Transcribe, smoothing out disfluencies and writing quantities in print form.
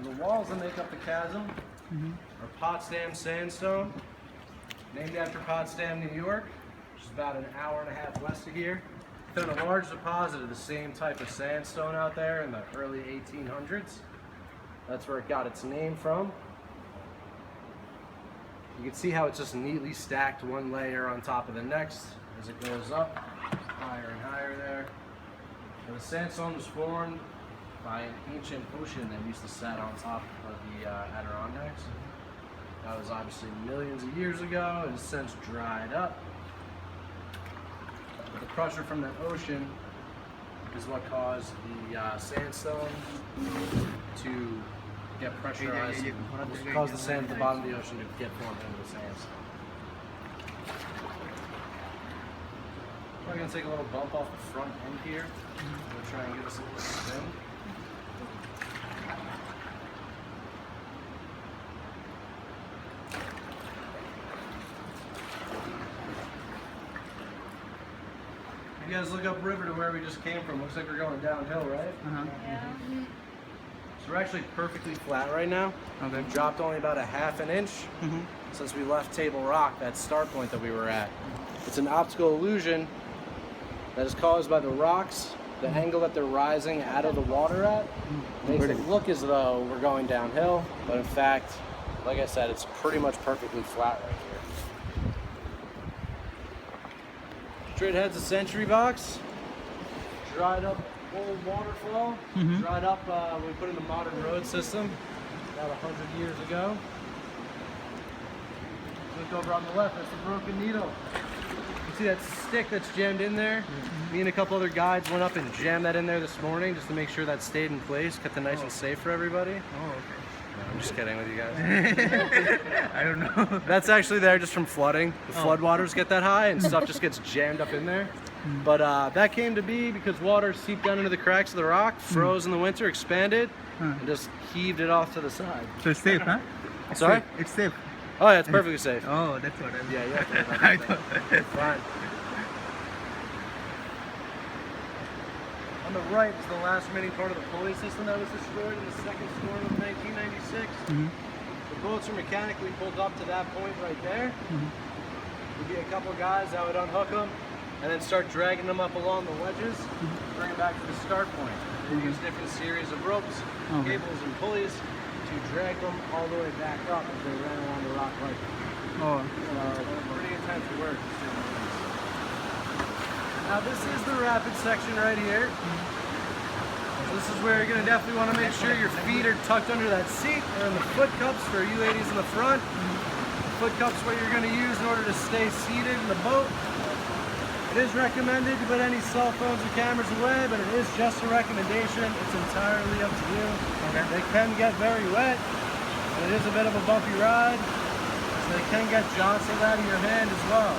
So the walls that make up the chasm are Potsdam sandstone, named after Potsdam, New York, which is about an hour and a half west of here. Found a large deposit of the same type of sandstone out there in the early 1800s. That's where it got its name from. You can see how it's just neatly stacked one layer on top of the next as it goes up, higher and higher there. And the sandstone was formed by an ancient ocean that used to set on top of the Adirondacks. That was obviously millions of years ago. It has since dried up. But the pressure from that ocean is what caused the sandstone to get pressurized, which caused the sand at the bottom of the ocean to get formed into the sandstone. We're going to take a little bump off the front end here. We'll try and give us a little spin. If you guys look upriver to where we just came from, looks like we're going downhill, right? So we're actually perfectly flat right now. We've dropped only about a half an inch since we left Table Rock, that start point that we were at. It's an optical illusion that is caused by the rocks, the angle that they're rising out of the water at. Makes it look as though we're going downhill, but in fact, like I said, it's pretty much perfectly flat right here. Straight ahead's a Century box. Dried up old water flow. Dried up when we put in the modern road system about 100 years ago. Look over on the left, that's the broken needle. You see that stick that's jammed in there? Me and a couple other guides went up and jammed that in there this morning just to make sure that stayed in place, kept it nice and safe for everybody. Oh, okay. No, I'm just kidding with you guys. I don't know. That's actually there just from flooding. The floodwaters get that high and stuff just gets jammed up in there. But that came to be because water seeped down into the cracks of the rock, froze in the winter, expanded, and just heaved it off to the side. So it's safe, huh? Sorry? Safe. It's safe. Oh yeah, it's perfectly safe. Oh, that's what I mean. Yeah, yeah. I thought. Fine. On the right is the last remaining part of the pulley system that was destroyed in the second storm of 1996. The boats are mechanically pulled up to that point right there. There'd be a couple guys that would unhook them and then start dragging them up along the wedges, bring them back to the start point. They use different series of ropes, cables, and pulleys to drag them all the way back up as they ran along the rock ledge. Pretty intense work. Now this is the rapid section right here. So this is where you're going to definitely want to make sure your feet are tucked under that seat. They're in the foot cups for you ladies in the front. Foot cups what you're going to use in order to stay seated in the boat. It is recommended to put any cell phones or cameras away, but it is just a recommendation. It's entirely up to you. They can get very wet, and it is a bit of a bumpy ride, so they can get jostled out of your hand as well.